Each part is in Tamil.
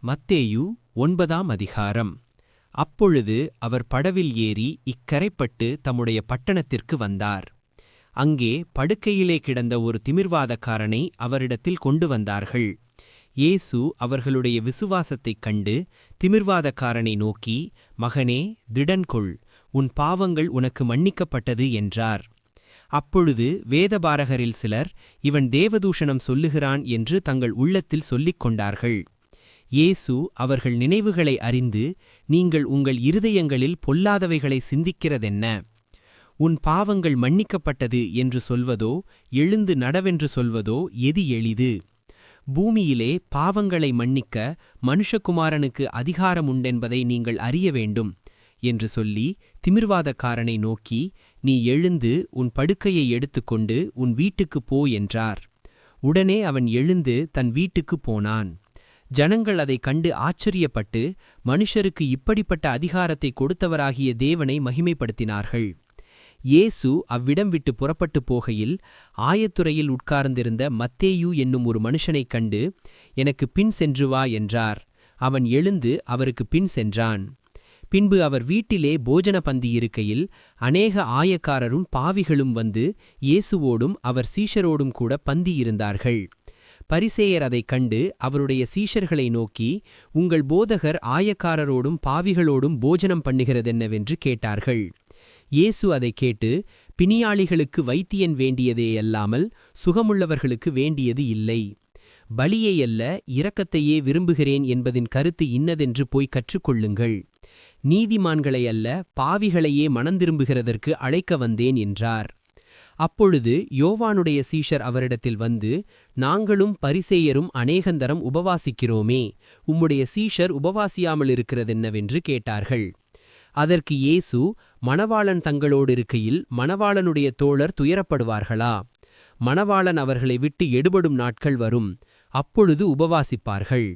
மத்தேயு 9ஆம் அதிகாரம். அப்பொழுது அவர் படவில் ஏறி இக்கரைப்பட்டு தம்முடைய பட்டணத்திற்கு வந்தார். அங்கே படுக்கையிலே கிடந்த ஒரு திமிர்வாதக்காரனை அவரிடத்தில் கொண்டு வந்தார்கள். இயேசு அவர்களுடைய விசுவாசத்தைக் கண்டு திமிர்வாதக்காரனை நோக்கி, மகனே, திடன்கொள், உன் பாவங்கள் உனக்கு மன்னிக்கப்பட்டது என்றார். அப்பொழுது வேதபாரகரில் சிலர், இவன் தேவதூஷணம் சொல்லுகிறான் என்று தங்கள் உள்ளத்தில் சொல்லிக் கொண்டார்கள். இயேசு அவர்கள் நினைவுகளை அறிந்து, நீங்கள் உங்கள் இருதயங்களில் பொல்லாதவைகளை சிந்திக்கிறதென்ன? உன் பாவங்கள் மன்னிக்கப்பட்டது என்று சொல்வதோ, எழுந்து நடவென்று சொல்வதோ எது எளிது? பூமியிலே பாவங்களை மன்னிக்க மனுஷகுமாரனுக்கு அதிகாரமுண்டென்பதை நீங்கள் அறிய வேண்டும் என்று சொல்லி திமிர்வாதக்காரனை நோக்கி, நீ எழுந்து உன் படுக்கையை எடுத்துக்கொண்டு உன் வீட்டுக்குப் போ என்றார். உடனே அவன் எழுந்து தன் வீட்டுக்குப் போனான். ஜனங்கள் அதைக் கண்டு ஆச்சரியப்பட்டு, மனுஷருக்கு இப்படிப்பட்ட அதிகாரத்தை கொடுத்தவராகிய தேவனை மகிமைப்படுத்தினார்கள். இயேசு அவ்விடம் விட்டு புறப்பட்டு போகையில் ஆயத்துறையில் உட்கார்ந்திருந்த மத்தேயு என்னும் ஒரு மனுஷனைக் கண்டு, எனக்கு பின் சென்று வா என்றார். அவன் எழுந்து அவருக்கு பின் சென்றான். பின்பு அவர் வீட்டிலே போஜன பந்தியிருக்கையில் அநேக ஆயக்காரரும் பாவிகளும் வந்து இயேசுவோடும் அவர் சீஷரோடும் கூட பந்தியிருந்தார்கள். பரிசேயர் அதைக் கண்டு அவருடைய சீஷர்களை நோக்கி, உங்கள் போதகர் ஆயக்காரரோடும் பாவிகளோடும் போஜனம் பண்ணுகிறதென்னவென்று கேட்டார்கள். இயேசு அதைக் கேட்டு, பிணியாளிகளுக்கு வைத்தியன் வேண்டியதேயல்லாமல் சுகமுள்ளவர்களுக்கு வேண்டியது இல்லை. பலியையல்ல, இரக்கத்தையே விரும்புகிறேன் என்பதின் கருத்து இன்னதென்று போய் கற்றுக்கொள்ளுங்கள். நீதிமான்களையல்ல, பாவிகளையே மனந்திரும்புகிறதற்கு அழைக்க வந்தேன் என்றார். அப்பொழுது யோவானுடைய சீஷர் அவரிடத்தில் வந்து, நாங்களும் பரிசேயரும் அநேகந்தரம் உபவாசிக்கிறோமே, உம்முடைய சீஷர் உபவாசியாமலிருக்கிறதென்னவென்று கேட்டார்கள். அதற்கு இயேசு, மணவாளன் தங்களோடிருக்கையில் மணவாளனுடைய தோழர் துயரப்படுவார்களா? மணவாளன் அவர்களை விட்டு எடுபடும் நாட்கள் வரும், அப்பொழுது உபவாசிப்பார்கள்.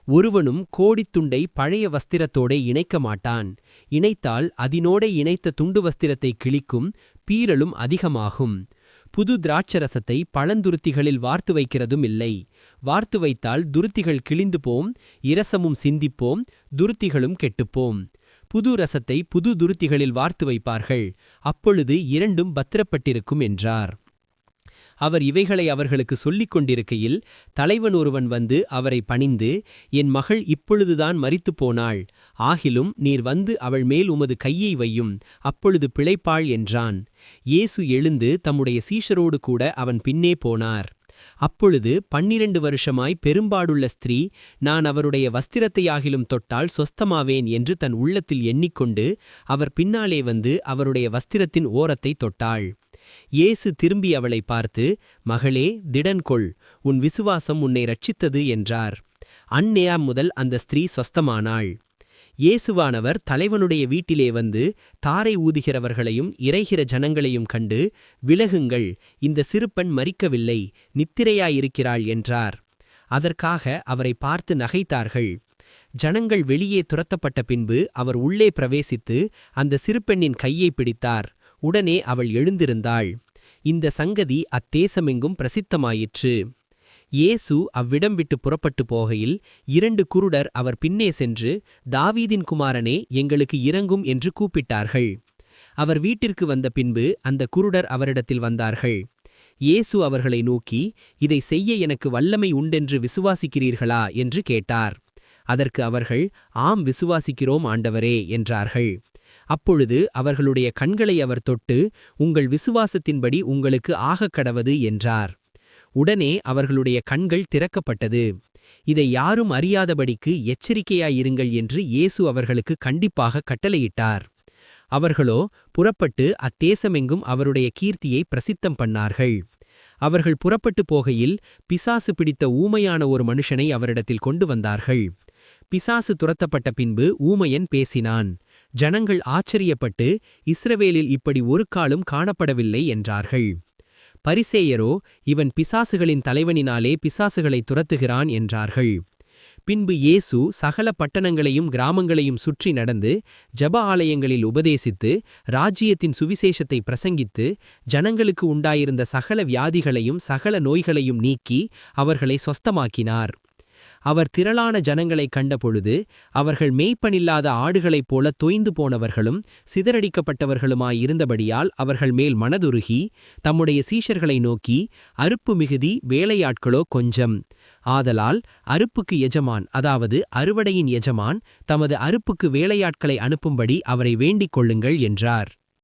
ஒருவனும் கோடித்துண்டை பழைய வஸ்திரத்தோடே இணைக்க மாட்டான். இணைத்தால் அதினோடே இணைத்த துண்டு வஸ்திரத்தை கிழிக்கும், பீறலும் அதிகமாகும். புது திராட்சரசத்தை பழந்துருத்திகளில் வார்த்து வைக்கிறதும் இல்லை. வார்த்து வைத்தால் துருத்திகள் கிழிந்து போம், இரசமும் சிந்திப்போம், துருத்திகளும் கெட்டுப்போம். புது ரசத்தை புது துருத்திகளில் வார்த்து வைப்பார்கள், அப்பொழுது இரண்டும் பத்திரப்பட்டிருக்கும் என்றார். அவர் இவைகளை அவர்களுக்கு சொல்லிக் கொண்டிருக்கையில் தலைவன் ஒருவன் வந்து அவரை பணிந்து, என் மகள் இப்பொழுதுதான் மரித்துப் போனாள். ஆகிலும் நீர் வந்து அவள் மேல் உமது கையை வையும், அப்பொழுது பிழைப்பாள் என்றான். இயேசு எழுந்து தம்முடைய சீஷரோடு கூட அவன் பின்னே போனார். அப்பொழுது 12 வருஷமாய் பெரும்பாடுள்ள ஸ்திரீ, நான் அவருடைய வஸ்திரத்தையாகிலும் தொட்டால் சொஸ்தமாவேன் என்று தன் உள்ளத்தில் எண்ணிக்கொண்டு அவர் பின்னாலே வந்து அவருடைய வஸ்திரத்தின் ஓரத்தை தொட்டாள். இயேசு திரும்பி அவளை பார்த்து, மகளே, திடன்கொள், உன் விசுவாசம் உன்னை ரட்சித்தது என்றார். அந்நேரம் முதல் அந்த ஸ்திரீ சொஸ்தமானாள். இயேசுவானவர் தலைவனுடைய வீட்டிலே வந்து தாரை ஊதுகிறவர்களையும் இறைகிற ஜனங்களையும் கண்டு, விலகுங்கள், இந்த சிறுபெண் மரிக்கவில்லை, நித்திரையாயிருக்கிறாள் என்றார். அதற்காக அவரை பார்த்து நகைத்தார்கள். ஜனங்கள் வெளியே துரத்தப்பட்ட பின்பு அவர் உள்ளே பிரவேசித்து அந்த சிறுபெண்ணின் கையை பிடித்தார். உடனே அவள் எழுந்திருந்தாள். இந்த சங்கதி அத்தேசமெங்கும் பிரசித்தமாயிற்று. இயேசு அவ்விடம் விட்டு புறப்பட்டு போகையில் 2 குருடர் அவர் பின்னே சென்று, தாவீதின் குமாரனே, எங்களுக்கு இரங்கும் என்று கூப்பிட்டார்கள். அவர் வீட்டிற்கு வந்த பின்பு அந்த குருடர் அவரிடத்தில் வந்தார்கள். இயேசு அவர்களை நோக்கி, இதை செய்ய எனக்கு வல்லமை உண்டென்று விசுவாசிக்கிறீர்களா என்று கேட்டார். அதற்கு அவர்கள், ஆம், விசுவாசிக்கிறோம் ஆண்டவரே என்றார்கள். அப்பொழுது அவர்களுடைய கண்களை அவர் தொட்டு, உங்கள் விசுவாசத்தின்படி உங்களுக்கு ஆகக்கடவது என்றார். உடனே அவர்களுடைய கண்கள் திறக்கப்பட்டது. இதை யாரும் அறியாதபடிக்கு எச்சரிக்கையாயிருங்கள் என்று இயேசு அவர்களுக்கு கண்டிப்பாக கட்டளையிட்டார். அவர்களோ புறப்பட்டு அத்தேசமெங்கும் அவருடைய கீர்த்தியை பிரசித்தம் பண்ணார்கள். அவர்கள் புறப்பட்டு போகையில் பிசாசு பிடித்த ஊமையான ஒரு மனுஷனை அவரிடத்தில் கொண்டு வந்தார்கள். பிசாசு துரத்தப்பட்ட பின்பு ஊமையன் பேசினான். ஜனங்கள் ஆச்சரியப்பட்டு, இஸ்ரவேலில் இப்படி ஒரு காலும் காணப்படவில்லை என்றார்கள். பரிசேயரோ, இவன் பிசாசுகளின் தலைவனினாலே பிசாசுகளை துரத்துகிறான் என்றார்கள். பின்பு இயேசு சகல பட்டணங்களையும் கிராமங்களையும் சுற்றி நடந்து ஜப ஆலயங்களில் உபதேசித்து ராஜ்யத்தின் சுவிசேஷத்தை பிரசங்கித்து ஜனங்களுக்கு உண்டாயிருந்த சகல வியாதிகளையும் சகல நோய்களையும் நீக்கி அவர்களை சொஸ்தமாக்கினார். அவர் திரளான ஜனங்களைக் கண்டபொழுது அவர்கள் மேய்ப்பனில்லாத ஆடுகளைப் போல தொய்ந்து போனவர்களும் சிதறடிக்கப்பட்டவர்களுமாயிருந்தபடியால் அவர்கள் மேல் மனதுருகி தம்முடைய சீஷர்களை நோக்கி, அறுப்பு மிகுதி, வேலையாட்களோ கொஞ்சம். ஆதலால் அறுப்புக்கு எஜமான், அதாவது அறுவடையின் எஜமான், தமது அறுப்புக்கு வேலையாட்களை அனுப்பும்படி அவரை வேண்டிக் கொள்ளுங்கள் என்றார்.